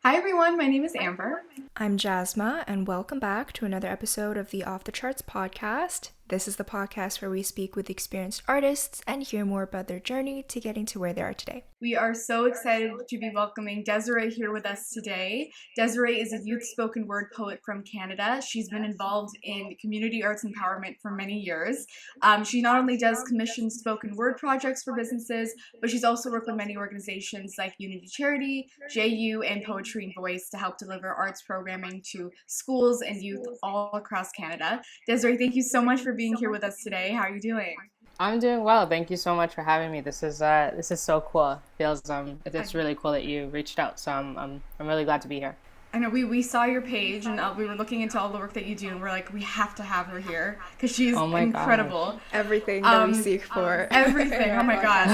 Hi everyone, my name is Amber. I'm Jasma, and welcome back to another episode of the Off the Charts podcast. This is the podcast where we speak with experienced artists and hear more about their journey to getting to where they are today. We are so excited to be welcoming Desiree here with us today. Desiree is a youth spoken word poet from Canada. She's been involved in community arts empowerment for many years. She not only does commissioned spoken word projects for businesses, but she's also worked with many organizations like Unity Charity, JAYU, and Poetry and Voice to help deliver arts programming to schools and youth all across Canada. Desiree, thank you so much for being here with us today. How are you doing? I'm doing well. Thank you so much for having me. This is so cool. It feels it's really cool that you reached out. So I'm really glad to be here. I know we saw your page and we were looking into all the work that you do, and we're like, we have to have her here because she's incredible. Gosh. Everything that we seek for. Everything. Oh my gosh.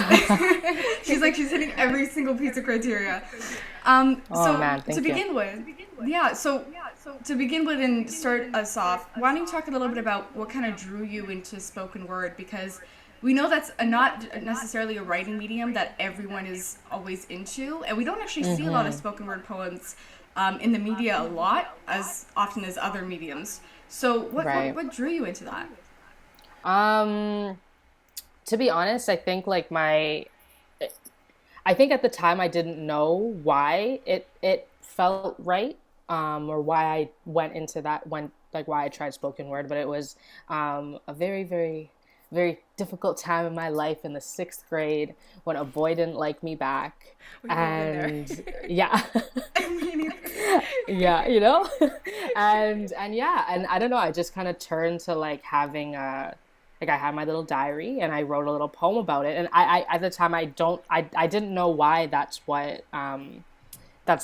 she's hitting every single piece of criteria. Man, to begin with, to begin with and start us off, why don't you talk a little bit about what kind of drew you into spoken word? Because we know that's not necessarily a writing medium that everyone is always into, and we don't actually see a lot of spoken word poems in the media a lot as often as other mediums. So what drew you into that? To be honest, I think I think at the time I didn't know why it felt right, or why I went into that, why I tried spoken word, but it was a very, very, very difficult time in my life in the 6th grade when a boy didn't like me back. And yeah. Yeah, and I don't know, I just kind of turned to having I had my little diary and I wrote a little poem about it. And I at the time I didn't know why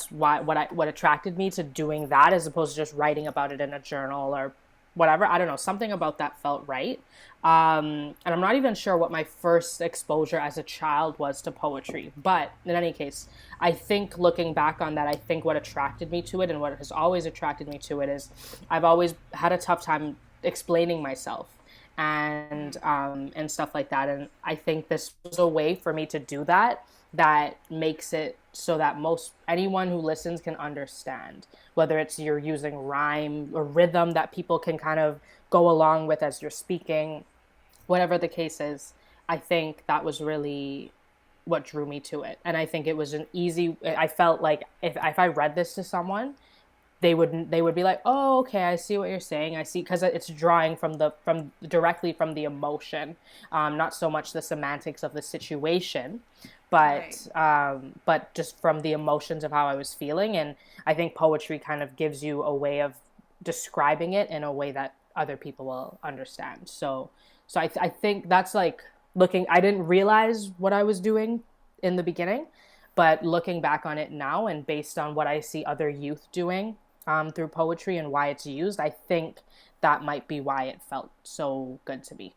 what attracted me to doing that as opposed to just writing about it in a journal or whatever. I don't know, something about that felt right. And I'm not even sure what my first exposure as a child was to poetry. But in any case, I think looking back on that, I think what attracted me to it and what has always attracted me to it is I've always had a tough time explaining myself and stuff like that. And I think this was a way for me to do that makes it so that anyone who listens can understand, whether it's you're using rhyme or rhythm that people can kind of go along with as you're speaking, whatever the case is. I think that was really what drew me to it. And I think it was I felt like if I read this to someone, they would be like, oh, okay, I see what you're saying. I see, because it's drawing directly from the emotion, not so much the semantics of the situation, but just from the emotions of how I was feeling. And I think poetry kind of gives you a way of describing it in a way that other people will understand. So I think that's looking. I didn't realize what I was doing in the beginning, but looking back on it now and based on what I see other youth doing through poetry and why it's used, I think that might be why it felt so good to me.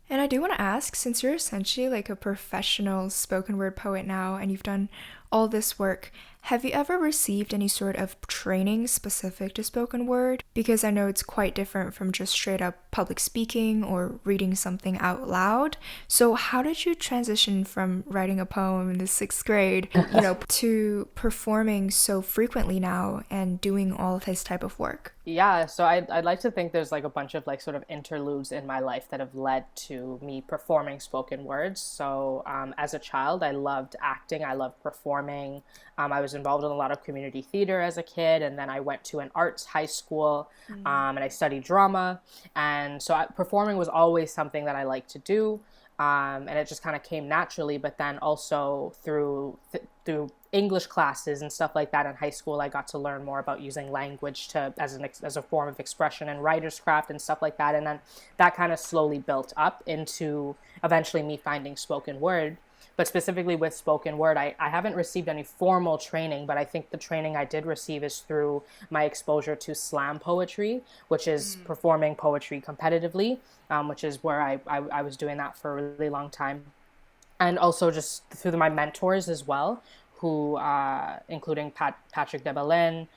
And I do want to ask, since you're essentially a professional spoken word poet now and you've done all this work, have you ever received any sort of training specific to spoken word? Because I know it's quite different from just straight up public speaking or reading something out loud. So how did you transition from writing a poem in the 6th grade, to performing so frequently now and doing all of this type of work? Yeah, so I'd like to think there's a bunch of sort of interludes in my life that have led to me performing spoken words. So as a child, I loved acting. I loved performing. I was involved in a lot of community theater as a kid, and then I went to an arts high school, and I studied drama. And so performing was always something that I liked to do. And it just kind of came naturally. But then also through English classes and stuff like that in high school, I got to learn more about using language as a form of expression and writer's craft and stuff like that. And then that kind of slowly built up into eventually me finding spoken word. But specifically with spoken word, I haven't received any formal training, but I think the training I did receive is through my exposure to slam poetry, which is performing poetry competitively, which is where I was doing that for a really long time. And also just through my mentors as well, who, including Patrick Debelin,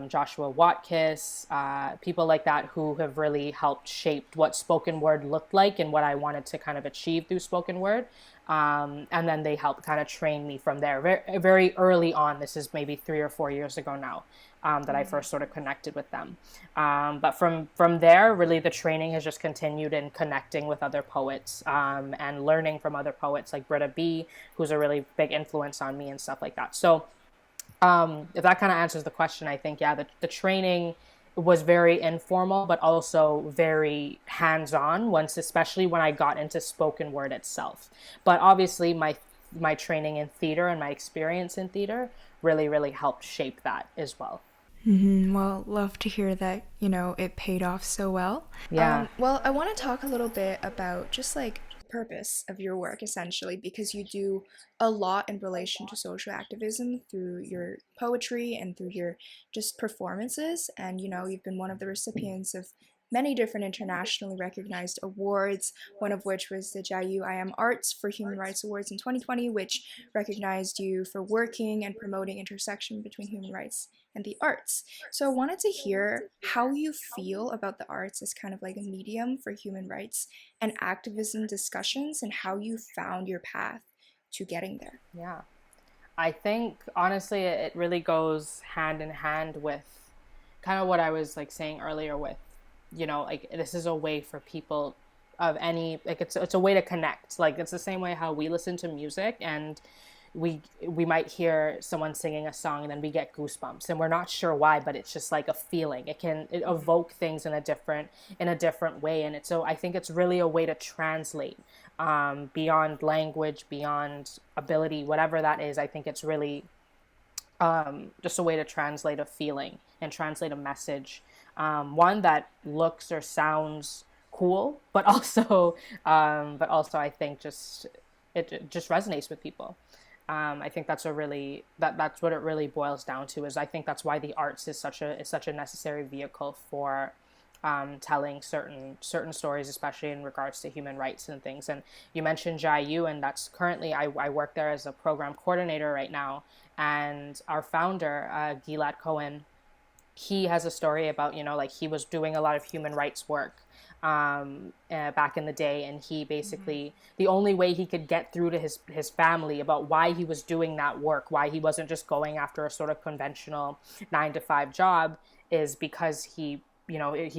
Joshua Watkis, people like that who have really helped shape what spoken word looked like and what I wanted to kind of achieve through spoken word. And then they helped kind of train me from there very, very early on. This is maybe 3 or 4 years ago now, that I first sort of connected with them. But from there, really the training has just continued in connecting with other poets, and learning from other poets like Britta B, who's a really big influence on me and stuff like that. So if that kind of answers the question, I think, yeah, the training was very informal, but also very hands-on once, especially when I got into spoken word itself. But obviously my training in theater and my experience in theater really, really helped shape that as well. Well, love to hear that, it paid off so well. Yeah. Well, I want to talk a little bit about just like the purpose of your work, essentially, because you do a lot in relation to social activism through your poetry and through your just performances. And, you've been one of the recipients of many different internationally recognized awards, one of which was the JAYU Arts for Human Rights Awards in 2020, which recognized you for working and promoting intersection between human rights and the arts. So I wanted to hear how you feel about the arts as kind of like a medium for human rights and activism discussions, and how you found your path to getting there. Yeah. I think honestly it really goes hand in hand with kind of what I was like saying earlier with, like this is a way for people of any, like it's a way to connect. Like it's the same way how we listen to music, and we might hear someone singing a song and then we get goosebumps and we're not sure why, but it's just like a feeling. It evoke things in a different way. And so I think it's really a way to translate beyond language, beyond ability, whatever that is. I think it's really just a way to translate a feeling and translate a message, one that looks or sounds cool, but also I think it just resonates with people. I think that's that's what it really boils down to. Is I think that's why the arts is such a necessary vehicle for telling certain stories, especially in regards to human rights and things. And you mentioned JAYU, and that's currently I work there as a program coordinator right now. And our founder, Gilad Cohen, he has a story about, like he was doing a lot of human rights work back in the day, and he basically the only way he could get through to his family about why he was doing that work, why he wasn't just going after a sort of conventional 9-to-5 job, is because he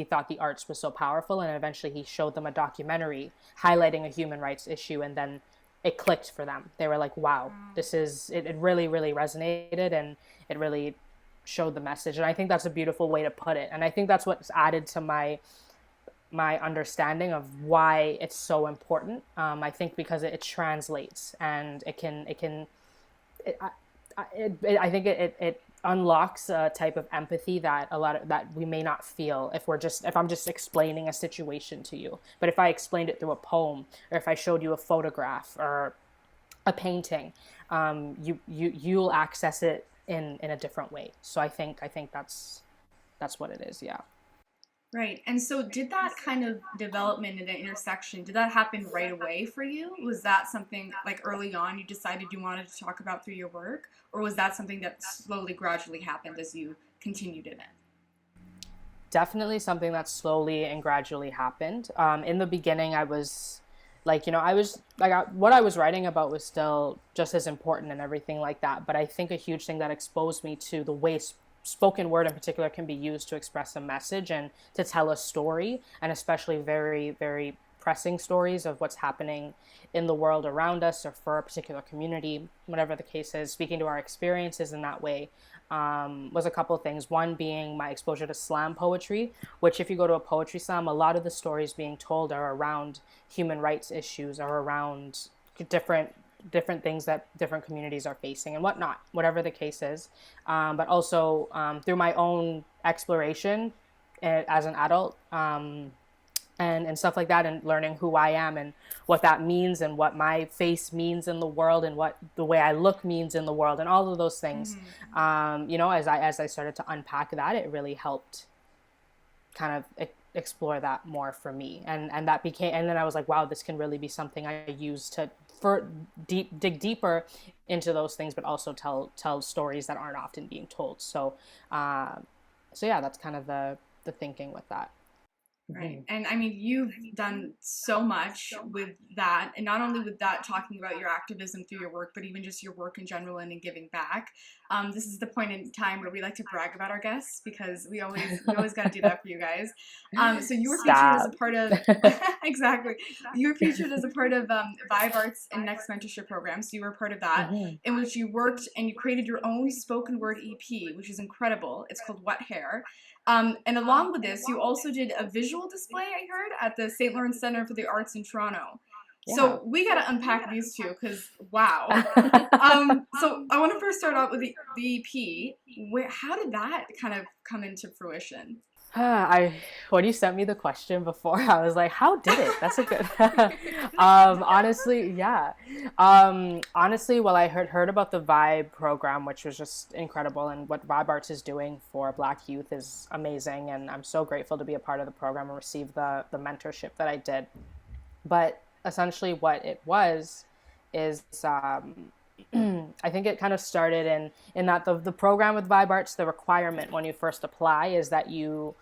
thought the arts was so powerful. And eventually he showed them a documentary highlighting a human rights issue, and then it clicked for them. They were like, wow, it really, really resonated, and it really showed the message. And I think that's a beautiful way to put it. And I think that's what's added to my understanding of why it's so important. I think because it translates, and I think it unlocks a type of empathy that that we may not feel if I'm just explaining a situation to you. But if I explained it through a poem, or if I showed you a photograph or a painting, you'll access it in a different way. So I think that's what it is. Yeah. Right. And so did that kind of development in the intersection, did that happen right away for you? Was that something like early on you decided you wanted to talk about through your work? Or was that something that slowly, gradually happened as you continued in it? Definitely something that slowly and gradually happened. In the beginning, I was like, what I was writing about was still just as important and everything like that. But I think a huge thing that exposed me to the way spoken word in particular can be used to express a message and to tell a story, and especially very, very pressing stories of what's happening in the world around us or for a particular community, whatever the case is. Speaking to our experiences in that way was a couple of things. One being my exposure to slam poetry, which if you go to a poetry slam, a lot of the stories being told are around human rights issues, or around different things that different communities are facing and whatnot, whatever the case is. But also through my own exploration as an adult, and stuff like that, and learning who I am and what that means, and what my face means in the world, and what the way I look means in the world, and all of those things. As I started to unpack that, it really helped kind of explore that more for me, and then I was like, wow, this can really be something I use to dig deeper into those things, but also tell stories that aren't often being told. So yeah, that's kind of the thinking with that. Right. And I mean, you've done so much with that, and not only with that, talking about your activism through your work, but even just your work in general and in giving back. This is the point in time where we like to brag about our guests because we always got to do that for you guys. So you were featured as a part of exactly. You were featured as a part of Vibe Arts and Next Mentorship Program. So you were part of that, in which you worked and you created your own spoken word EP, which is incredible. It's called Wet Hair. And along with this, you also did a visual display, I heard, at the St. Lawrence Center for the Arts in Toronto. Yeah. So we got to unpack these two because, wow. So I want to first start out with the EP. How did that kind of come into fruition? When you sent me the question before, I was like, how did it? That's a good honestly, yeah. Honestly, well, I heard about the Vibe program, which was just incredible, and what Vibe Arts is doing for Black youth is amazing, and I'm so grateful to be a part of the program and receive the mentorship that I did. But essentially what it was is I think it kind of started in that the program with Vibe Arts, the requirement when you first apply is that you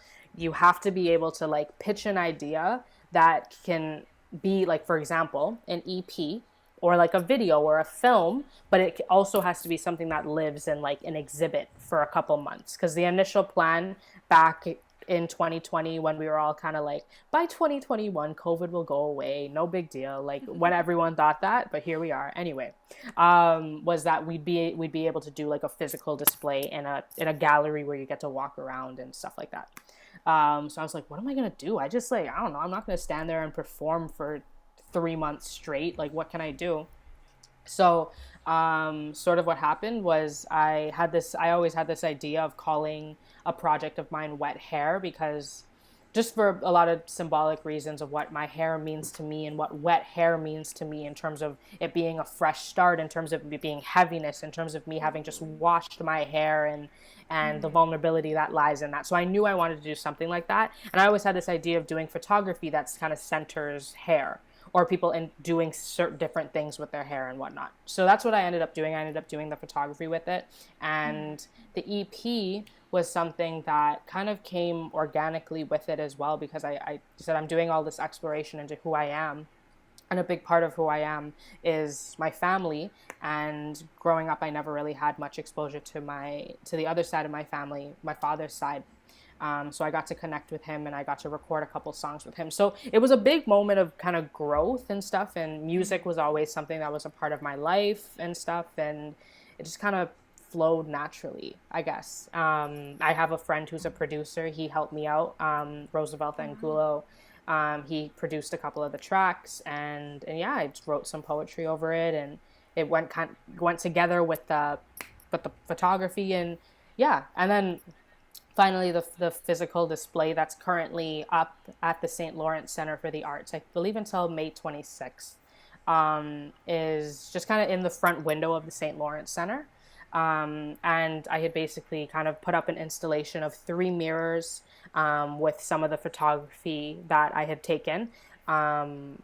have to be able to like pitch an idea that can be like, for example, an EP or like a video or a film, but it also has to be something that lives in like an exhibit for a couple months. Because the initial plan back in 2020, when we were all kind of like, by 2021 COVID will go away, no big deal, like when everyone thought that, but here we are anyway, was that we'd be able to do like a physical display in a gallery where you get to walk around and stuff like that. So I was like, what am I gonna do? I just like, I don't know, I'm not gonna stand there and perform for 3 months straight, like what can I do? So sort of what happened was I always had this idea of calling a project of mine Wet Hair, because just for a lot of symbolic reasons of what my hair means to me and what wet hair means to me, in terms of it being a fresh start, in terms of it being heaviness, in terms of me having just washed my hair and the vulnerability that lies in that. So I knew I wanted to do something like that. And I always had this idea of doing photography that's kind of centers hair, or people in doing certain different things with their hair and whatnot. So that's what I ended up doing. I ended up doing the photography with it. And the EP was something that kind of came organically with it as well, because I said I'm doing all this exploration into who I am. And a big part of who I am is my family. And growing up, I never really had much exposure to the other side of my family, my father's side. So I got to connect with him and I got to record a couple songs with him. So it was a big moment of kind of growth and stuff. And music was always something that was a part of my life and stuff. And it just kind of flowed naturally, I guess. I have a friend who's a producer. He helped me out, Roosevelt Angulo. He produced a couple of the tracks, and yeah, I just wrote some poetry over it, and it went together with the photography, and yeah, and then finally the physical display that's currently up at the St. Lawrence Center for the Arts, I believe until May 26th, is just kind of in the front window of the St. Lawrence Center. And I had basically kind of put up an installation of 3 mirrors with some of the photography that I had taken on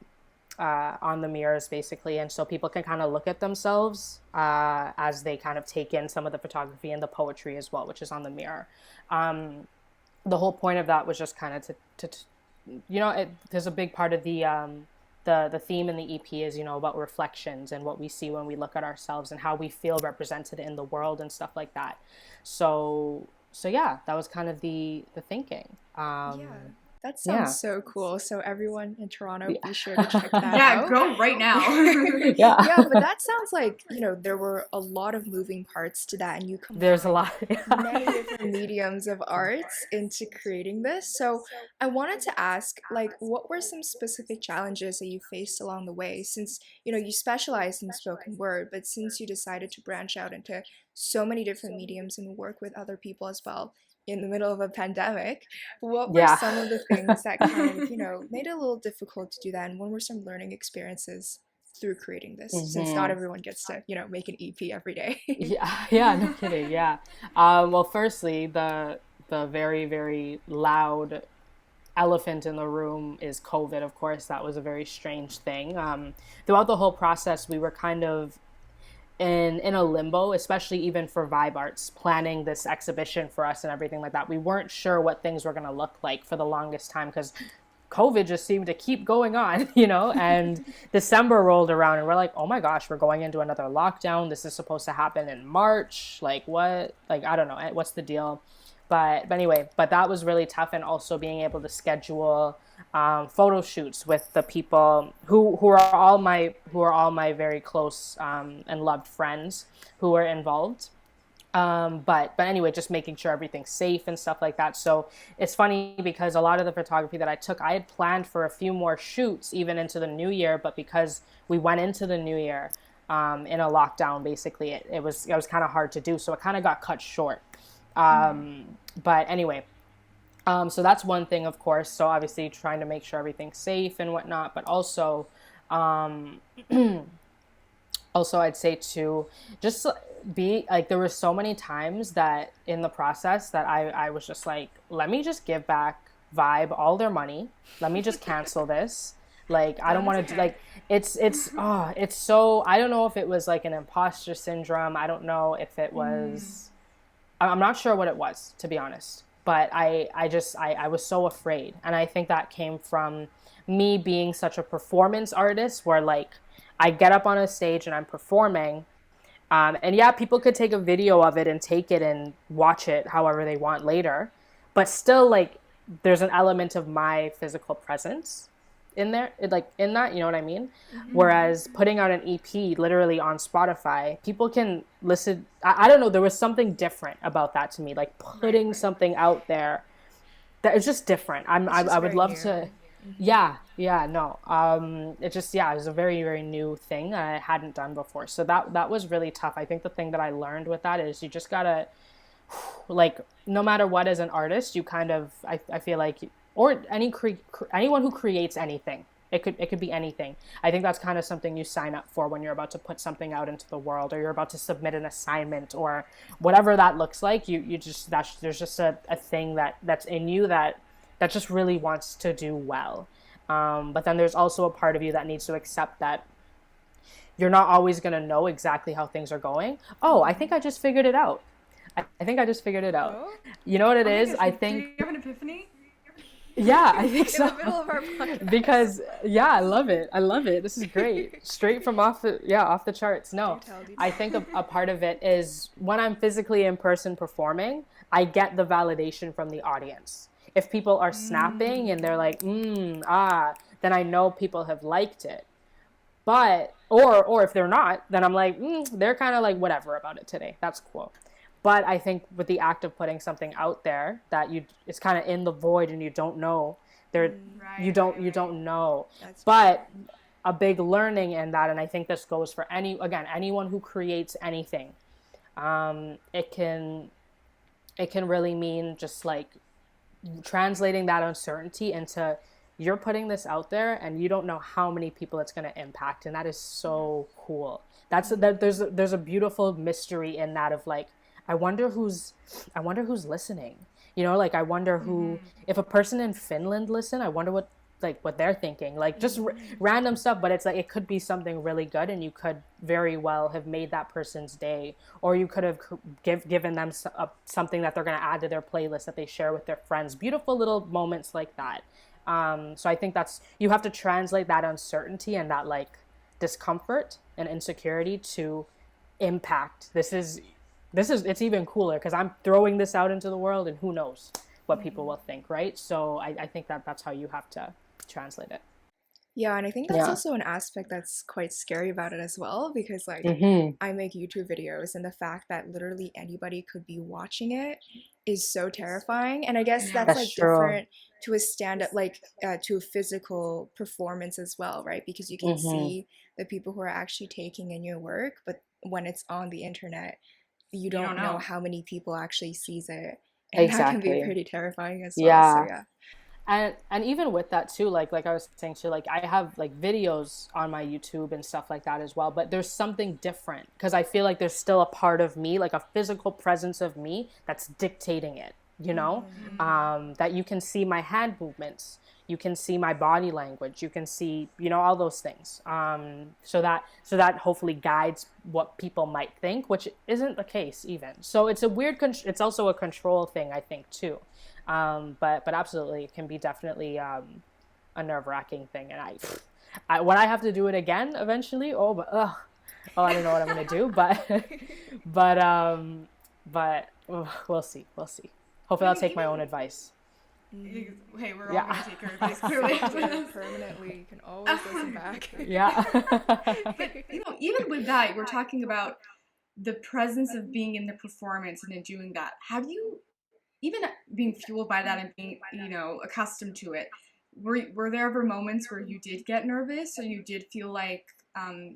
the mirrors, basically. And so people can kind of look at themselves as they kind of take in some of the photography and the poetry as well, which is on the mirror. The whole point of that was just kind of to there's a big part of the theme in the EP is, about reflections and what we see when we look at ourselves and how we feel represented in the world and stuff like that. So yeah, that was kind of the thinking. That sounds so cool. So everyone in Toronto, be sure to check that out. Yeah, go right now. Yeah, but that sounds like, there were a lot of moving parts to that, and you combined there's a lot many different mediums of arts into creating this. So I wanted to ask, what were some specific challenges that you faced along the way, since, you specialized in spoken word, but since you decided to branch out into so many different mediums and work with other people as well, in the middle of a pandemic, what were some of the things that kind of, made it a little difficult to do that? And what were some learning experiences through creating this, since not everyone gets to, make an EP every day? yeah, no kidding, yeah. Well, firstly, the very, very loud elephant in the room is COVID, of course. That was a very strange thing. Throughout the whole process, we were kind of in a limbo, especially even for Vibe Arts planning this exhibition for us and everything like that. We weren't sure what things were going to look like for the longest time because COVID just seemed to keep going on, you know, and December rolled around and we're like, oh my gosh, we're going into another lockdown. This is supposed to happen in March. Like what? Like, I don't know. What's the deal? But anyway, but that was really tough. And also being able to schedule photo shoots with the people who are all my very close and loved friends who were involved. But anyway, just making sure everything's safe and stuff like that. So it's funny because a lot of the photography that I took, I had planned for a few more shoots even into the new year, but because we went into the new year in a lockdown, basically, it was kind of hard to do. So it kind of got cut short. But anyway, so that's one thing, of course. So obviously trying to make sure everything's safe and whatnot, but also, also I'd say too, just be like, there were so many times that in the process that I was just like, let me just give back Vibe all their money. Let me just cancel this. Like, I don't want to do, like, it's so, I don't know if it was like an imposter syndrome. I don't know if it was, I'm not sure what it was, to be honest. But I was so afraid. And I think that came from me being such a performance artist where like I get up on a stage and I'm performing. And yeah, people could take a video of it and take it and watch it however they want later. But still, like, there's an element of my physical presence in there, like in that, you know what I mean? Whereas putting out an EP literally on Spotify, people can listen. I don't know, there was something different about that to me, like putting something out there that is just different. I would love to. Yeah, no. It just, yeah, it was a very, very new thing that I hadn't done before. So that was really tough. I think the thing that I learned with that is you just gotta, like, no matter what, as an artist, you kind of, I feel like, or anyone who creates anything, it could be anything. I think that's kind of something you sign up for when you're about to put something out into the world, or you're about to submit an assignment, or whatever that looks like. You just, there's just a thing that's in you that just really wants to do well. But then there's also a part of you that needs to accept that you're not always going to know exactly how things are going. Oh, I think I just figured it out. I think I just figured it out. Oh? You know what it is? I think. Do you have an epiphany? Yeah, I think so. In the middle of our podcast. Because, yeah, I love it. This is great. Straight from off the charts. No, I think a part of it is when I'm physically in person performing, I get the validation from the audience. If people are snapping and they're like, then I know people have liked it. But, or if they're not, then I'm like, they're kind of like whatever about it today. That's cool. But I think with the act of putting something out there that it's kind of in the void and you don't know, you don't know. But a big learning in that, and I think this goes for anyone who creates anything. It can really mean just like translating that uncertainty into, you're putting this out there and you don't know how many people it's going to impact, and that is so cool. There's a beautiful mystery in that of like, I wonder who's listening, you know, like I wonder who, if a person in Finland listen, I wonder what they're thinking, like just random stuff. But it's like, it could be something really good, and you could very well have made that person's day, or you could have given them something that they're going to add to their playlist that they share with their friends. Beautiful little moments like that. So I think you have to translate that uncertainty and that like discomfort and insecurity to impact. It's even cooler because I'm throwing this out into the world, and who knows what people will think, right? So I think that's how you have to translate it. Yeah, and I think that's also an aspect that's quite scary about it as well, because like I make YouTube videos, and the fact that literally anybody could be watching it is so terrifying. And I guess that's like true. Different to a stand-up, like to a physical performance as well, right? Because you can see the people who are actually taking in your work, but when it's on the internet, you don't know how many people actually sees it. And that can be pretty terrifying as well. Yeah. So, yeah. And even with that too, like I was saying too, like I have like videos on my YouTube and stuff like that as well, but there's something different because I feel like there's still a part of me, like a physical presence of me that's dictating it. you know, that you can see my hand movements, you can see my body language, you can see, you know, all those things. So that hopefully guides what people might think, which isn't the case even. So it's a weird, it's also a control thing, I think, too. But absolutely, it can be definitely a nerve-wracking thing. And when I have to do it again eventually, I don't know what I'm gonna do, but we'll see. Hopefully, I'll take my own advice. Hey, we're all gonna take your advice clearly. Permanently, you can always listen back. Yeah. But you know, even with that, we're talking about the presence of being in the performance and in doing that. Have you, even being fueled by that and being, you know, accustomed to it, were there ever moments where you did get nervous, or you did feel like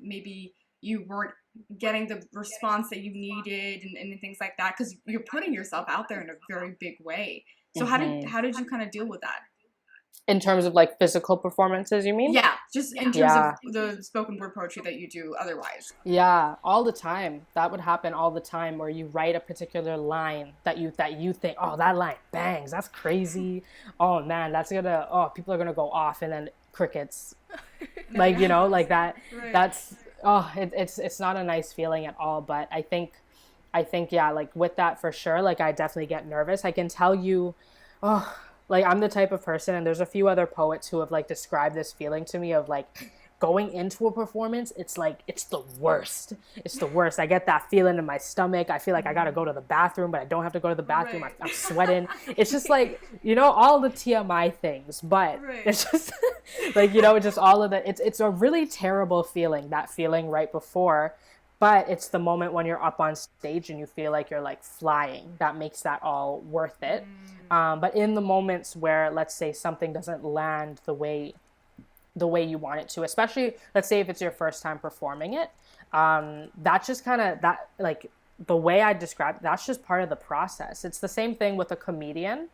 maybe you weren't getting the response that you needed and things like that, because you're putting yourself out there in a very big way? So how did you kind of deal with that? In terms of like physical performances, you mean? Yeah, just in terms of the spoken word poetry that you do otherwise. Yeah, all the time. That would happen all the time, where you write a particular line that you think, oh, that line bangs, that's crazy. Oh man, people are gonna go off, and then crickets. Like, you know, like that. Right. That's it's not a nice feeling at all. But I think yeah, like with that for sure, like I definitely get nervous. I can tell you, like I'm the type of person, and there's a few other poets who have like described this feeling to me of like going into a performance, it's like, it's the worst. It's the worst. I get that feeling in my stomach. I feel like I gotta go to the bathroom, but I don't have to go to the bathroom. Right. I'm sweating. It's just like, you know, all the TMI things, but it's just like, you know, just all of the, it's a really terrible feeling, that feeling right before. But it's the moment when you're up on stage and you feel like you're like flying that makes that all worth it. But in the moments where, let's say, something doesn't land the way you want it to, especially, let's say if it's your first time performing it, that's just kind of that, like the way I describe, that's just part of the process. It's the same thing with a comedian.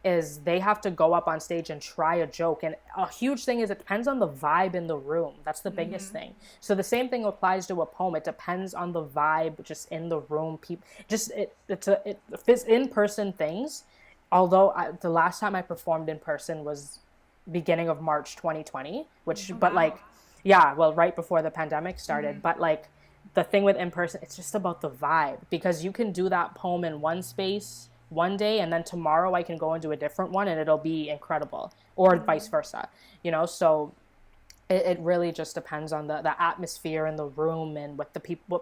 Is they have to go up on stage and try a joke. And a huge thing is it depends on the vibe in the room. That's the biggest thing. So the same thing applies to a poem. It depends on the vibe just in the room. It's in-person things. Although the last time I performed in person was beginning of March 2020, but like, yeah, well, right before the pandemic started. But like the thing with in-person, it's just about the vibe, because you can do that poem in one space one day, and then tomorrow I can go into a different one and it'll be incredible, or vice versa, you know. So it really just depends on the atmosphere in the room and what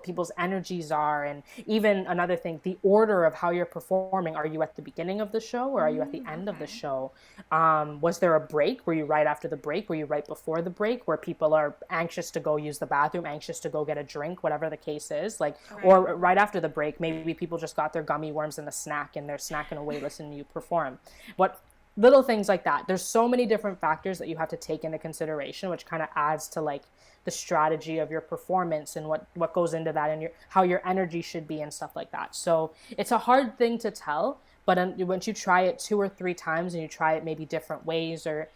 people's energies are. And even another thing, the order of how you're performing. Are you at the beginning of the show, or are you at the end of the show? Was there a break? Were you right after the break? Were you right before the break, where people are anxious to go use the bathroom, anxious to go get a drink, whatever the case is, like, or right after the break, maybe people just got their gummy worms and a snack and they're snacking away listening to you perform. Little things like that. There's so many different factors that you have to take into consideration, which kind of adds to like the strategy of your performance and what goes into that, and how your energy should be and stuff like that. So it's a hard thing to tell, but once you try it 2 or 3 times and you try it maybe different ways, and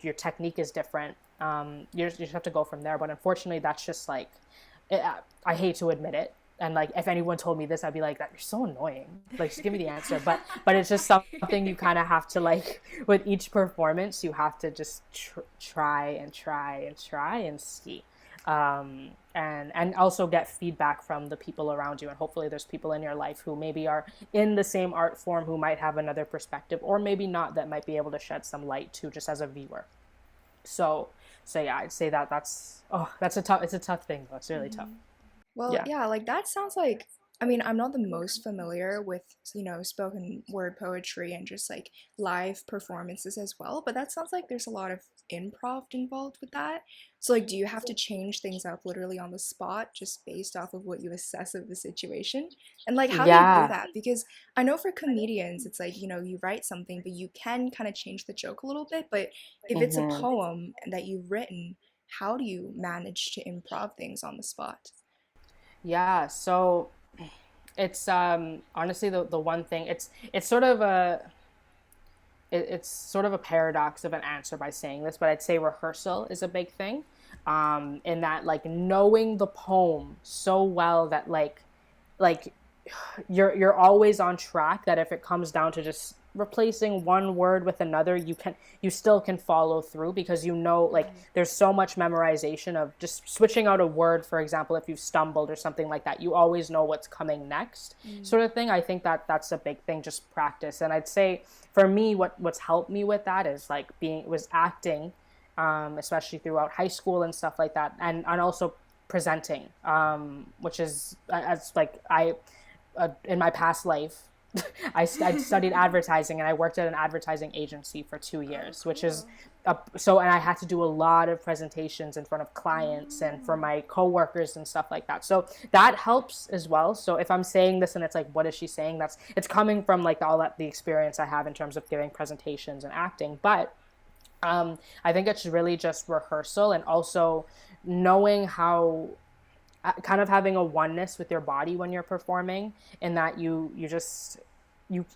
your technique is different, you just have to go from there. But unfortunately, that's just like, I hate to admit it. And like, if anyone told me this, I'd be like, "That you're so annoying. Like, just give me the answer." But it's just something you kind of have to, like, with each performance, you have to just try and see, and also get feedback from the people around you. And hopefully, there's people in your life who maybe are in the same art form, who might have another perspective, or maybe not, that might be able to shed some light too, just as a viewer. So yeah, I'd say it's a tough thing though. It's really tough. Well, yeah, like that sounds like, I mean, I'm not the most familiar with, you know, spoken word poetry and just like live performances as well, but that sounds like there's a lot of improv involved with that. So like, do you have to change things up literally on the spot just based off of what you assess of the situation? And like, how do you do that? Because I know for comedians, it's like, you know, you write something, but you can kind of change the joke a little bit. But if it's a poem that you've written, how do you manage to improv things on the spot? Yeah, so it's honestly the one thing, it's sort of a paradox of an answer by saying this, but I'd say rehearsal is a big thing, in that, like, knowing the poem so well that like you're always on track, that if it comes down to just replacing one word with another, you still can follow through, because you know, like, there's so much memorization of just switching out a word. For example, if you've stumbled or something like that, you always know what's coming next, sort of thing. I think that that's a big thing, just practice. And I'd say for me, what's helped me with that is like was acting, especially throughout high school and stuff like that, and also presenting, which is, as like in my past life, I studied advertising, and I worked at an advertising agency for 2 years, which is and I had to do a lot of presentations in front of clients and for my coworkers and stuff like that. So that helps as well. So if I'm saying this and it's like, what is she saying? It's coming from like the experience I have in terms of giving presentations and acting. But I think it's really just rehearsal, and also knowing how, kind of having a oneness with your body when you're performing, and that you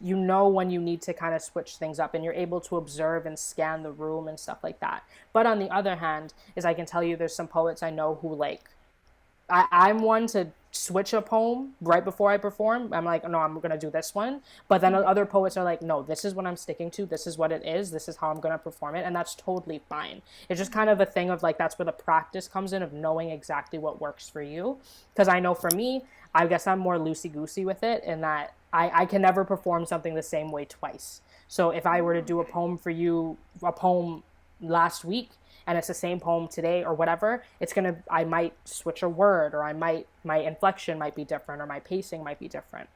know when you need to kind of switch things up, and you're able to observe and scan the room and stuff like that. But on the other hand, is I can tell you there's some poets I know who, like, I'm one to switch a poem right before I perform. I'm like, no, I'm gonna do this one. But then other poets are like, no, this is what I'm sticking to. This is what it is. This is how I'm gonna perform it, and that's totally fine. It's just kind of a thing of like, that's where the practice comes in, of knowing exactly what works for you. Because I know for me, I guess I'm more loosey-goosey with it, in that I can never perform something the same way twice. So if I were to do a poem for you, a poem last week, and it's the same poem today or whatever, I might switch a word, or my inflection might be different, or my pacing might be different.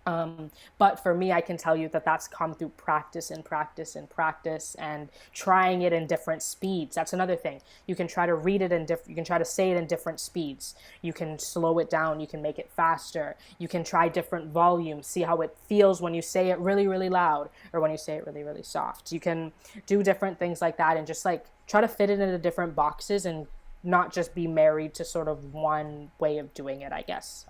But for me, I can tell you that that's come through practice and practice and practice, and trying it in different speeds. That's another thing. You can try to read it you can try to say it in different speeds. You can slow it down. You can make it faster. You can try different volumes, see how it feels when you say it really, really loud, or when you say it really, really soft. You can do different things like that, and just like try to fit it into different boxes, and not just be married to sort of one way of doing it, I guess.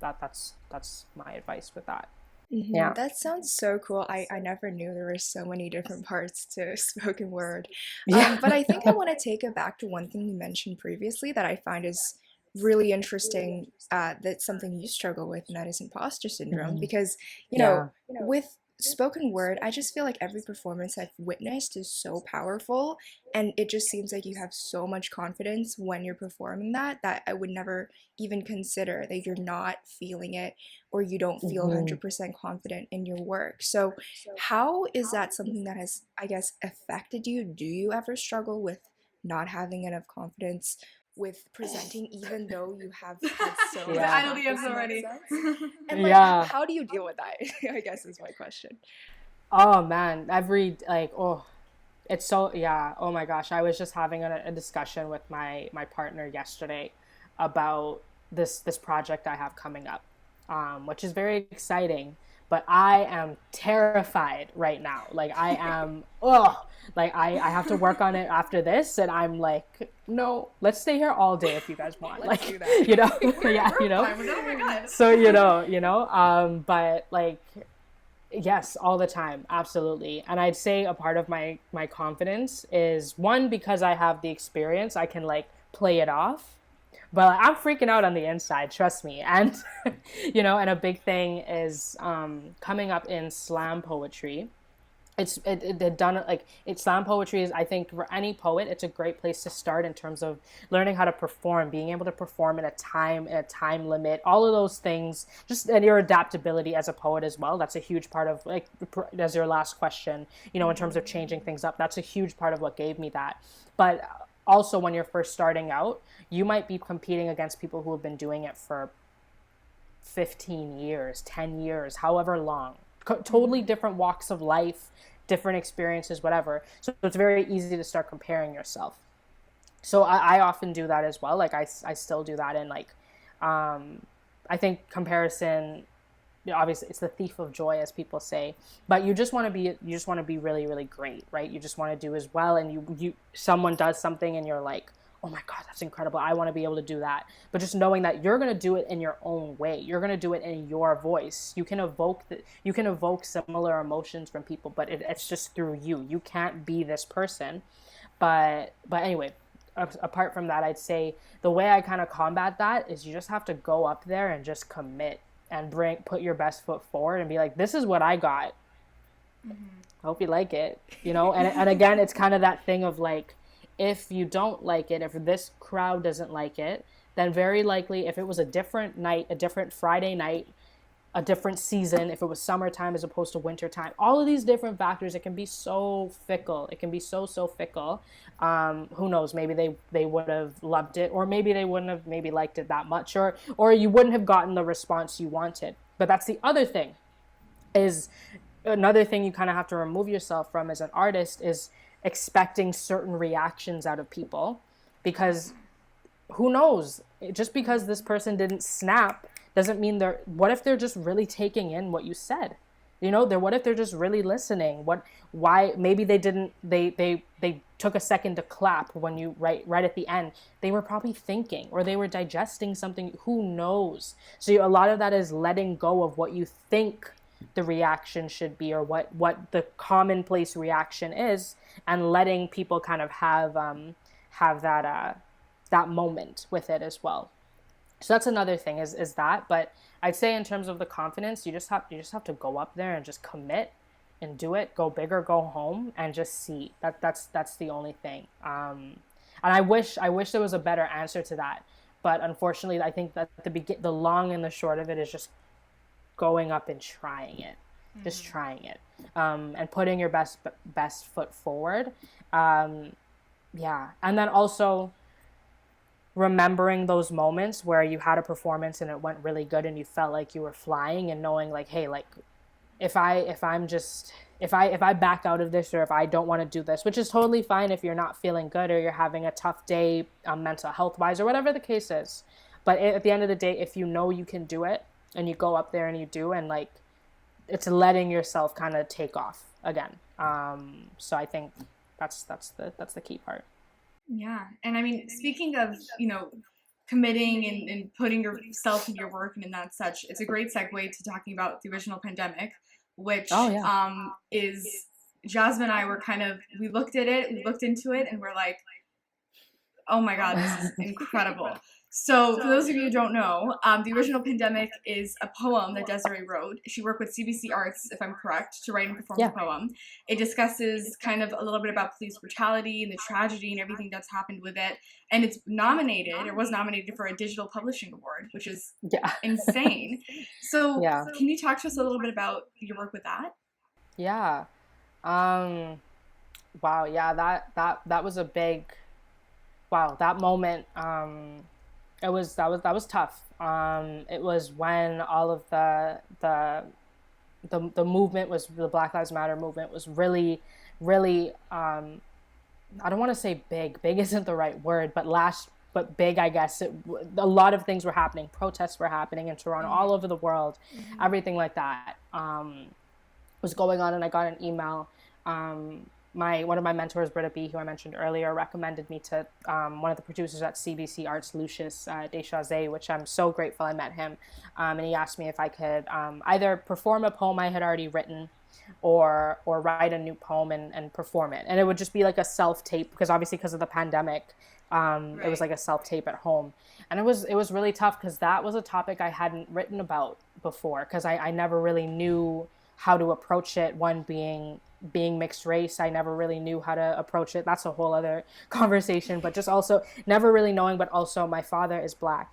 That's my advice with that. Yeah. That sounds so cool. I never knew there were so many different parts to spoken word. Yeah. But I think I want to take it back to one thing you mentioned previously that I find is really interesting, that's something you struggle with, and that is imposter syndrome. Because, you know, with spoken word, I just feel like every performance I've witnessed is so powerful, and it just seems like you have so much confidence when you're performing that I would never even consider that you're not feeling it, or you don't feel 100% confident in your work. So how is that something that has, I guess, affected you? Do you ever struggle with not having enough confidence with presenting, even though you have had so much I know the practice answer in that already. sense? And like, how do you deal with that? I guess is my question. Oh man, it's so, yeah. Oh my gosh, I was just having a discussion with my partner yesterday about this project I have coming up, which is very exciting. But I am terrified right now. Like, I am, I have to work on it after this, and I'm like, no, let's stay here all day if you guys want. Let's do that. You know, yeah, you know. Oh my God. So but like, yes, all the time, absolutely. And I'd say a part of my confidence is, one, because I have the experience, I can like play it off. But I'm freaking out on the inside, trust me. And, and a big thing is coming up in slam poetry. Slam poetry is, I think, for any poet, it's a great place to start in terms of learning how to perform, being able to perform in a time limit, all of those things, and your adaptability as a poet as well. That's a huge part of, like, as your last question, in terms of changing things up. That's a huge part of what gave me that. But also, when you're first starting out, you might be competing against people who have been doing it for 15 years, 10 years, however long. Totally different walks of life, different experiences, whatever. So it's very easy to start comparing yourself. So I often do that as well. Like, I still do that. And like, I think comparison, obviously it's the thief of joy, as people say, but you just want to be really, really great, right? You just want to do as well. And someone does something and you're like, oh my God, that's incredible. I want to be able to do that. But just knowing that you're going to do it in your own way. You're going to do it in your voice. You can evoke similar emotions from people, but it's just through you. You can't be this person. But anyway, apart from that, I'd say the way I kind of combat that is you just have to go up there and just commit. and put your best foot forward and be like, this is what I got. I hope you like it, you know? And again, it's kind of that thing of like, if you don't like it, if this crowd doesn't like it, then very likely if it was a different night, a different Friday night, a different season, if it was summertime as opposed to wintertime, all of these different factors, it can be so fickle. It can be so fickle. Who knows? Maybe they would have loved it, or maybe they wouldn't have maybe liked it that much, or you wouldn't have gotten the response you wanted. But that's the other thing, is another thing you kind of have to remove yourself from as an artist, is expecting certain reactions out of people, because who knows? Just because this person didn't snap doesn't mean what if they're just really taking in what you said? You know, what if they're just really listening? Why maybe they didn't, they took a second to clap when you right at the end. They were probably thinking, or they were digesting something, who knows? So a lot of that is letting go of what you think the reaction should be, or what the commonplace reaction is, and letting people kind of have that moment with it as well. So that's another thing is that. But I'd say in terms of the confidence, you just have to go up there and just commit and do it. Go big or go home, and just see. That's the only thing. And I wish there was a better answer to that. But unfortunately, I think that the long and the short of it is just going up and trying it. Just trying it. And putting your best foot forward. Yeah. And then also remembering those moments where you had a performance and it went really good and you felt like you were flying, and knowing like, hey, like if I back out of this, or if I don't want to do this, which is totally fine if you're not feeling good or you're having a tough day, mental health wise, or whatever the case is. But at the end of the day, if you know you can do it and you go up there and you do, and like, it's letting yourself kind of take off again. So I think that's the key part. Yeah. And I mean, speaking of, you know, committing and putting yourself in your work and that such, it's a great segue to talking about the original pandemic, which is, Jasmine and I were we looked at it, we looked into it, and we're like, oh my God, this is incredible. So for those of you who don't know, the original pandemic is a poem that Desiree wrote. She worked with CBC Arts, if I'm correct, to write and perform the poem. It discusses kind of a little bit about police brutality and the tragedy and everything that's happened with it. And it's was nominated for a digital publishing award, which is insane. So can you talk to us a little bit about your work with that? Yeah. Wow. Yeah, that was a big, wow, that moment, that was tough. It was when all of the movement was, the Black Lives Matter movement was really, really, I don't want to say big isn't the right word, but big, I guess. A lot of things were happening. Protests were happening in Toronto, all over the world, everything like that was going on. And I got an email. One of my mentors, Britta B., who I mentioned earlier, recommended me to one of the producers at CBC Arts, Lucius Desiree, which I'm so grateful I met him. And he asked me if I could either perform a poem I had already written, or write a new poem and perform it. And it would just be like a self-tape, because obviously because of the pandemic, it was like a self-tape at home. And it was really tough, because that was a topic I hadn't written about before, because I never really knew how to approach it. One being mixed race, I never really knew how to approach it. That's a whole other conversation, but just also never really knowing. But also my father is Black,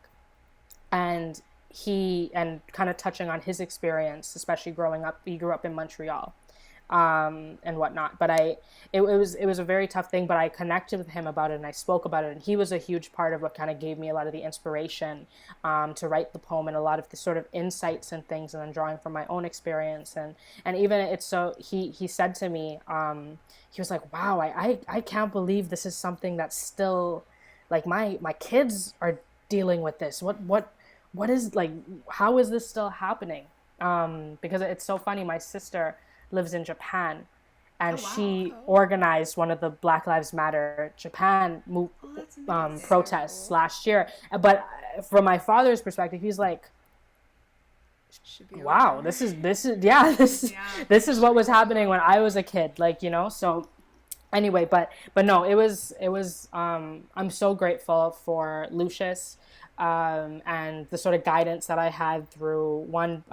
and kind of touching on his experience, especially growing up, he grew up in Montreal, and whatnot. But it was a very tough thing, but I connected with him about it, and I spoke about it, and he was a huge part of what kind of gave me a lot of the inspiration to write the poem, and a lot of the sort of insights and things, and then drawing from my own experience. And even it's so, he said to me, he was like, wow, I can't believe this is something that's still, like, my kids are dealing with this. What is, like, how is this still happening? Because it's so funny, my sister lives in Japan, and she organized one of the Black Lives Matter Japan protests last year. But from my father's perspective, he's like, wow, this is what was happening when I was a kid, like, you know. So anyway, but no, it was I'm so grateful for Lucius and the sort of guidance that I had through one,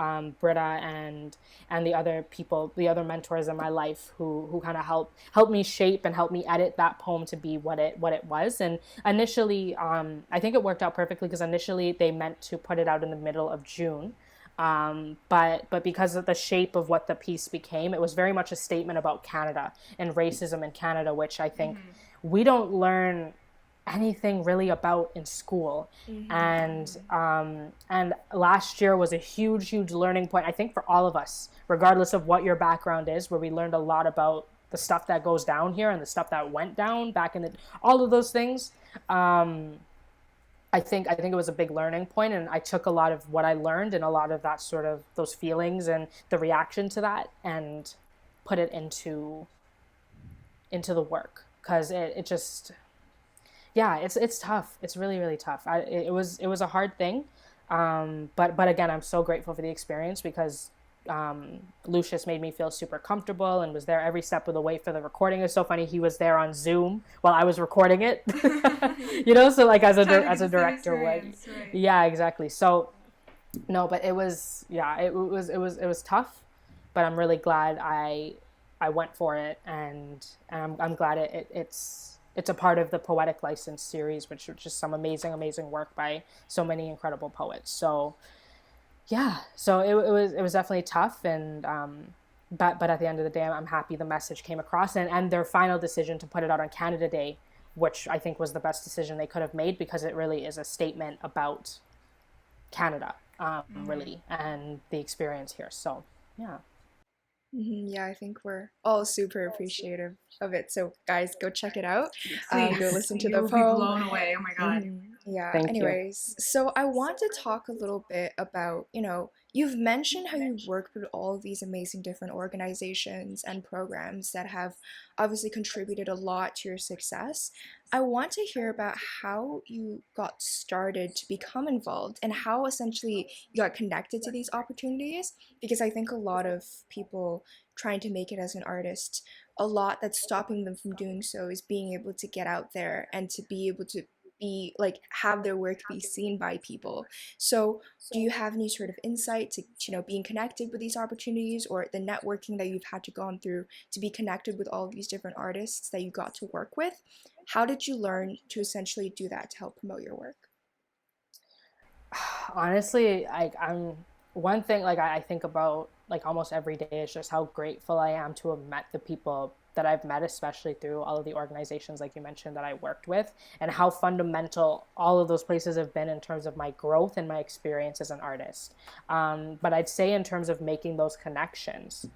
Britta, and the other people, the other mentors in my life who kind of helped me shape and help me edit that poem to be what it was. And initially, I think it worked out perfectly because initially they meant to put it out in the middle of June. But because of the shape of what the piece became, it was very much a statement about Canada and racism in Canada, which I think we don't learn anything really about in school. And last year was a huge learning point, I think, for all of us, regardless of what your background is, where we learned a lot about the stuff that goes down here and the stuff that went down back in the, all of those things. I think it was a big learning point, and I took a lot of what I learned and a lot of that sort of those feelings and the reaction to that and put it into the work, because it just, yeah, it's tough. It's really tough. It was a hard thing, but again, I'm so grateful for the experience because Lucius made me feel super comfortable and was there every step of the way for the recording. It's so funny, he was there on Zoom while I was recording it. So like as a director would. Right. Yeah, exactly. So no, but it was tough, but I'm really glad I went for it, and I'm glad it's a part of the Poetic License series, which is just some amazing work by so many incredible poets. So yeah, so it was definitely tough, and but at the end of the day, I'm happy the message came across, and their final decision to put it out on Canada Day, which I think was the best decision they could have made, because it really is a statement about Canada, really, and the experience here. So yeah. Yeah, I think we're all super appreciative of it. So guys, go check it out. Please, go listen to the you'll poem. be blown away. Oh my god. Yeah. Thank Anyways, so I want to talk a little bit about, you've mentioned how you worked with all of these amazing different organizations and programs that have obviously contributed a lot to your success. I want to hear about how you got started to become involved and how essentially you got connected to these opportunities, because I think a lot of people trying to make it as an artist, a lot that's stopping them from doing so is being able to get out there and to be able to be like have their work be seen by people. So do you have any sort of insight to being connected with these opportunities, or the networking that you've had to go through to be connected with all of these different artists that you got to work with? How did you learn to essentially do that to help promote your work? Honestly, I'm one thing like I think about like almost every day is just how grateful I am to have met the people that I've met, especially through all of the organizations like you mentioned that I worked with, and how fundamental all of those places have been in terms of my growth and my experience as an artist. But I'd say in terms of making those connections,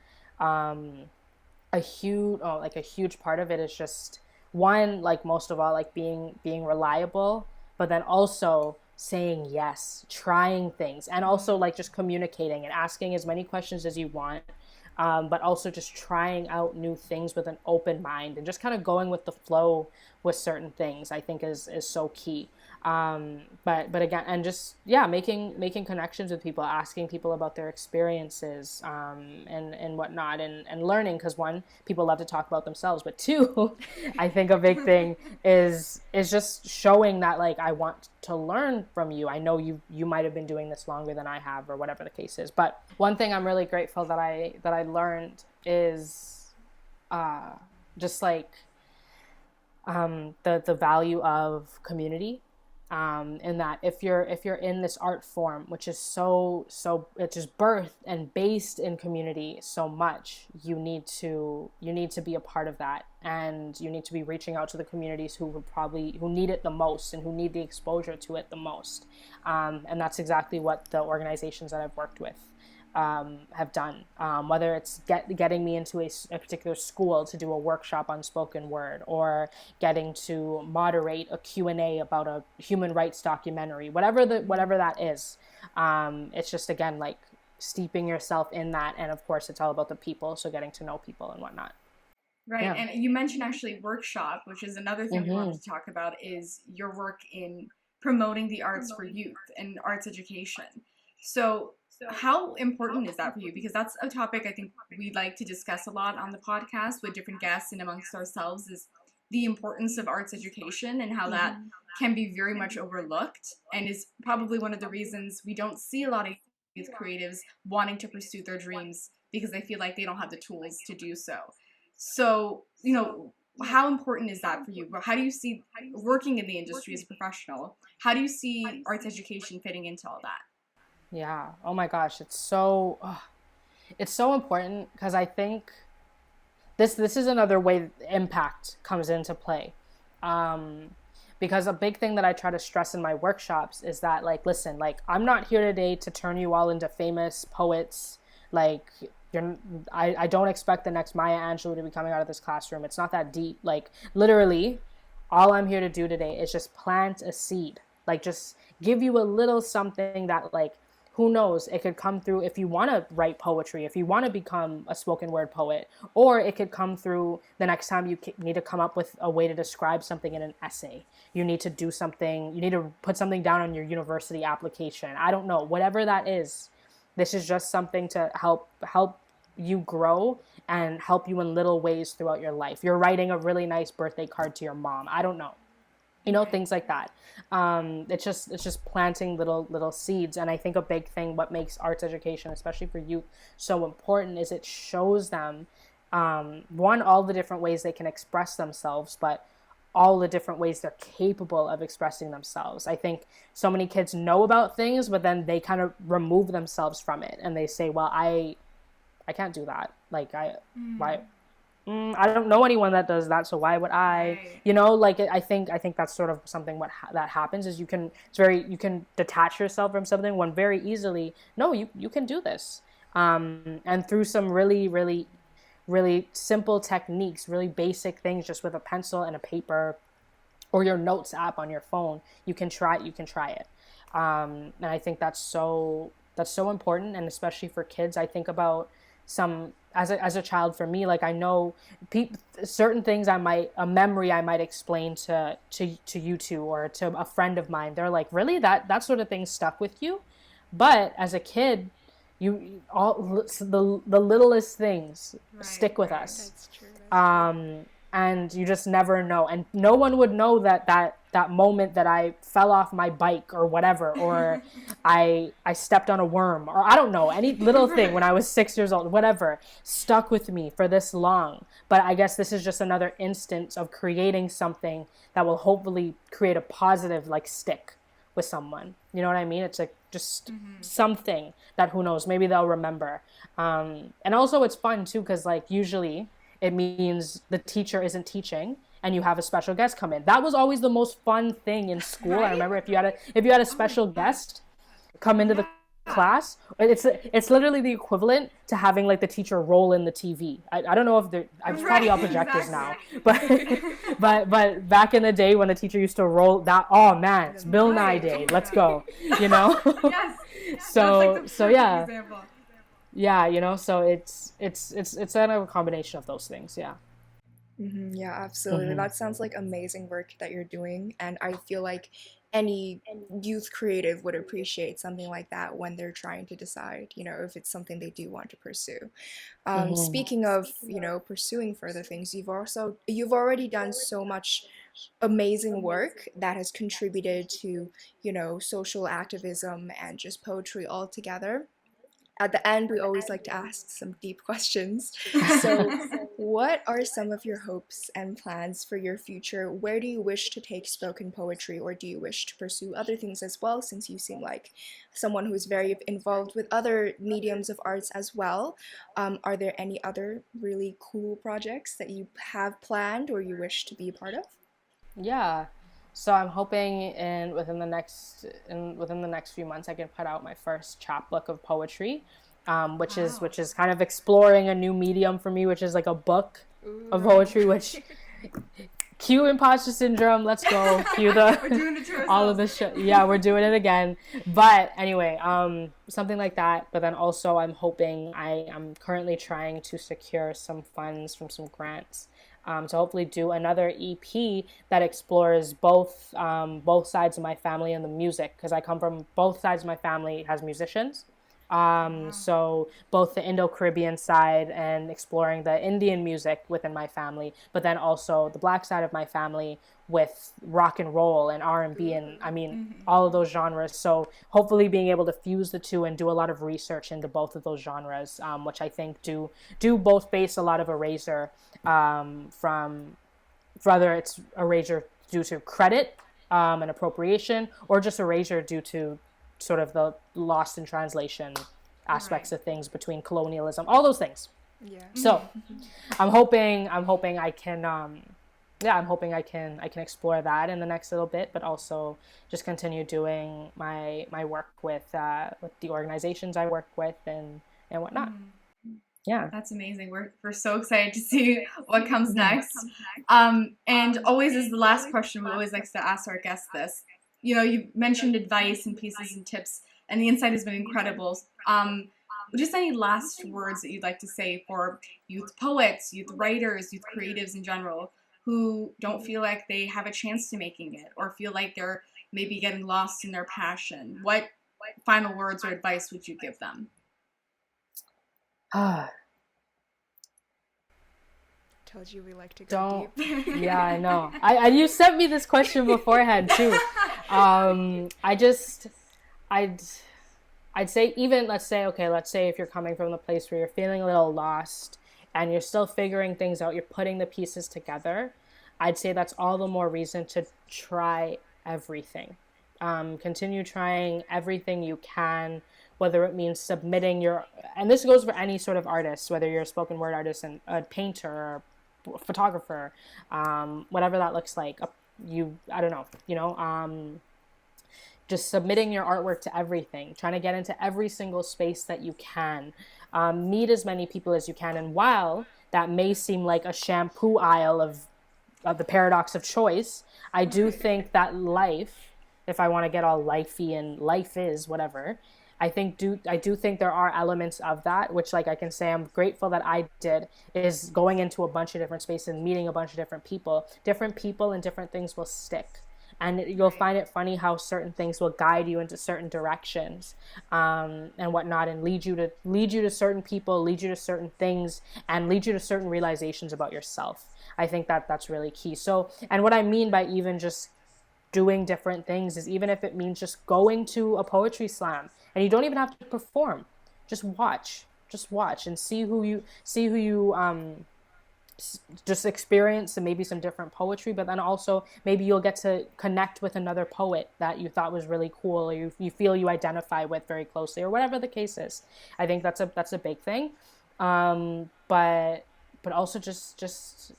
a huge part of it is just one, like most of all, like being reliable, but then also saying yes, trying things, and also like just communicating and asking as many questions as you want, but also just trying out new things with an open mind and just kind of going with the flow with certain things, I think is so key. But again, and just, yeah, making connections with people, asking people about their experiences, and whatnot, and learning, because one, people love to talk about themselves, but two, I think a big thing is just showing that like I want to learn from you. I know you might have been doing this longer than I have, or whatever the case is. But one thing I'm really grateful that I learned is just like the value of community. In that if you're in this art form, which is so it's just birthed and based in community so much, you need to be a part of that, and you need to be reaching out to the communities who need it the most and who need the exposure to it the most. And that's exactly what the organizations that I've worked with have done, whether it's getting me into a particular school to do a workshop on spoken word, or getting to moderate a Q&A about a human rights documentary, whatever that is. It's just, again, like steeping yourself in that, and of course it's all about the people, so getting to know people and whatnot. Right. Yeah. And you mentioned actually workshop, which is another thing we wanted to talk about, is your work in promoting the arts for youth and arts education. So how important is that for you? Because that's a topic I think we'd like to discuss a lot on the podcast with different guests and amongst ourselves, is the importance of arts education and how that can be very much overlooked and is probably one of the reasons we don't see a lot of youth creatives wanting to pursue their dreams because they feel like they don't have the tools to do so. So, how important is that for you? How do you see working in the industry as a professional? How do you see arts education fitting into all that? Yeah. Oh my gosh, it's so important because I think this is another way impact comes into play. Because a big thing that I try to stress in my workshops is that, like, listen, like, I'm not here today to turn you all into famous poets. Like, I don't expect the next Maya Angelou to be coming out of this classroom. It's not that deep. Like, literally, all I'm here to do today is just plant a seed. Like, just give you a little something that, like, who knows, it could come through if you want to write poetry, if you want to become a spoken word poet, or it could come through the next time you need to come up with a way to describe something in an essay. You need to do something, you need to put something down on your university application. I don't know, whatever that is. This is just something to help you grow and help you in little ways throughout your life. You're writing a really nice birthday card to your mom. I don't know. Things like that. It's just planting little seeds. And I think a big thing, what makes arts education, especially for youth, so important is it shows them, one, all the different ways they can express themselves, but all the different ways they're capable of expressing themselves. I think so many kids know about things, but then they kind of remove themselves from it and they say, well, I can't do that. Like, why? I don't know anyone that does that, so why would I? Right. I think that's sort of something that happens is you can detach yourself from something when very easily. No, you can do this, and through some really really really simple techniques, really basic things, just with a pencil and a paper, or your notes app on your phone, you can try it, and I think that's so important, and especially for kids. I think about as a child, for me, like, I know certain things a memory I might explain to you two or to a friend of mine. They're like, really, that sort of thing stuck with you? But as a kid, the littlest things stick with us. That's true. And you just never know, and no one would know that moment that I fell off my bike or whatever, or I stepped on a worm, or I don't know, any little thing when I was 6 years old, whatever, stuck with me for this long. But I guess this is just another instance of creating something that will hopefully create a positive, like, stick with someone. You know what I mean? It's like just something that, who knows, maybe they'll remember. And also it's fun too, because, like, usually it means the teacher isn't teaching and you have a special guest come in. That was always the most fun thing in school. Right? I remember if you had a special guest come into the class, it's literally the equivalent to having, like, the teacher roll in the TV. I don't know if they're, I'm probably all projectors now, but back in the day when the teacher used to roll that, oh man, it's Bill Nye Day, let's go, Yes. so yeah. Example. Yeah, so it's kind of a combination of those things. Yeah. Yeah, absolutely. That sounds like amazing work that you're doing, and I feel like any youth creative would appreciate something like that when they're trying to decide, if it's something they do want to pursue. Speaking of, pursuing further things, you've already done so much amazing work that has contributed to, social activism and just poetry altogether. At the end, we always like to ask some deep questions. So, what are some of your hopes and plans for your future? Where do you wish to take spoken poetry, or do you wish to pursue other things as well, since you seem like someone who's very involved with other mediums of arts as well? Are there any other really cool projects that you have planned or you wish to be a part of? Yeah. So I'm hoping within the next few months I can put out my first chapbook of poetry, which is kind of exploring a new medium for me, which is like a book of poetry. Which cue imposter syndrome. Let's go. Cue the We're doing it to ourselves. all of this shit. Yeah, we're doing it again. But anyway, something like that. But then also I'm hoping I'm currently trying to secure some funds from some grants. To hopefully do another EP that explores both sides of my family and the music, because I come from both sides of my family as musicians. So both the Indo-Caribbean side and exploring the Indian music within my family, but then also the Black side of my family with rock and roll and R&B and I mean all of those genres. So hopefully being able to fuse the two and do a lot of research into both of those genres, which I think do both base a lot of erasure from whether it's erasure due to credit and appropriation or just erasure due to sort of the lost in translation aspects of things between colonialism, all those things. Yeah. So I'm hoping I can I'm hoping I can explore that in the next little bit, but also just continue doing my work with the organizations I work with and whatnot. Yeah. That's amazing. We're so excited to see what comes next. And always as the last question, we always like to ask our guests this. You know, you mentioned advice and pieces and tips, and the insight has been incredible. Just any last words that you'd like to say for youth poets, youth writers, youth creatives in general, who don't feel like they have a chance to making it or feel like they're maybe getting lost in their passion? What final words or advice would you give them? Told you we like to go deep. Yeah, I know. You sent me this question beforehand too. I'd say even let's say if you're coming from the place where you're feeling a little lost and you're still figuring things out, you're putting the pieces together, I'd say that's all the more reason to try everything. Continue trying everything you can, whether it means submitting and this goes for any sort of artist, whether you're a spoken word artist and a painter or a photographer, whatever that looks like, I don't know, just submitting your artwork to everything, trying to get into every single space that you can, meet as many people as you can. And while that may seem like a shampoo aisle of the paradox of choice, I do think that life, if I want to get all lifey and life is whatever, I do think there are elements of that, which like I can say I'm grateful that I did, is going into a bunch of different spaces and meeting a bunch of different people and different things will stick. And you'll find it funny how certain things will guide you into certain directions and whatnot, and lead you to certain people, lead you to certain things, and lead you to certain realizations about yourself. I think that's really key. So, and what I mean by even just doing different things is even if it means just going to a poetry slam and you don't even have to perform, just watch and see who you just experience and maybe some different poetry, but then also maybe you'll get to connect with another poet that you thought was really cool, or you feel you identify with very closely, or whatever the case is. I think that's a big thing. But also just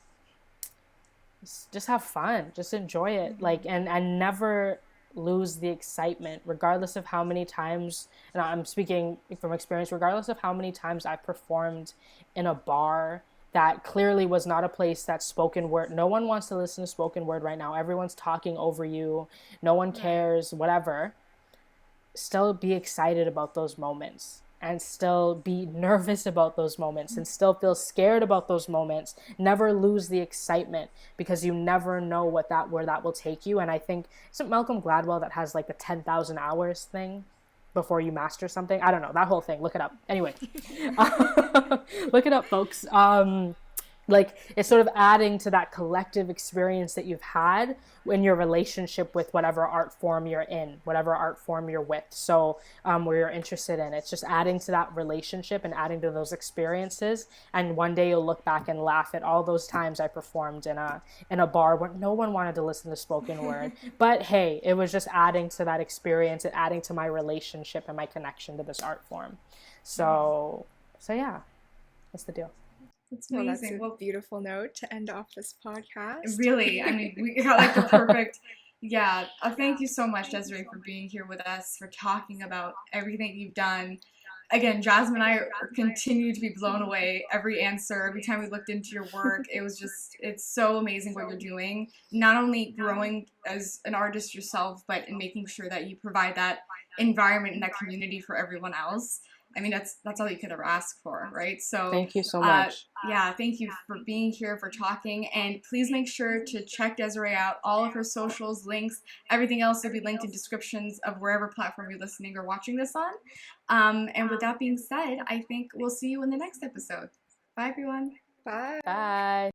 have fun, just enjoy it, like, and never lose the excitement, regardless of how many times, and I'm speaking from experience, regardless of how many times I performed in a bar that clearly was not a place that spoken word, no one wants to listen to spoken word right now, everyone's talking over you, no one cares, whatever. Still be excited about those moments, and still be nervous about those moments, and still feel scared about those moments. Never lose the excitement, because you never know where that will take you. And I think, isn't Malcolm Gladwell that has like the 10,000 hours thing before you master something? I don't know, that whole thing, look it up. Anyway, look it up, folks. Like, it's sort of adding to that collective experience that you've had in your relationship with whatever art form you're in, whatever art form you're with. So where you're interested in, it's just adding to that relationship and adding to those experiences. And one day you'll look back and laugh at all those times I performed in a bar where no one wanted to listen to spoken word. But hey, it was just adding to that experience and adding to my relationship and my connection to this art form. So yeah, that's the deal. That's amazing. Well, that's a beautiful note to end off this podcast. Really, I mean, we got like the perfect, yeah. Thank you so much, Desiree, for being here with us, for talking about everything you've done. Again, Jasmine and I continue to be blown away. Every answer, every time we looked into your work, it's so amazing what you're doing. Not only growing as an artist yourself, but in making sure that you provide that environment and that community for everyone else. I mean, that's all you could ever ask for, right? So thank you so much. Yeah, thank you for being here, for talking, and please make sure to check Desiree out. All of her socials, links, everything else will be linked in descriptions of wherever platform you're listening or watching this on. And with that being said, I think we'll see you in the next episode. Bye, everyone. Bye. Bye.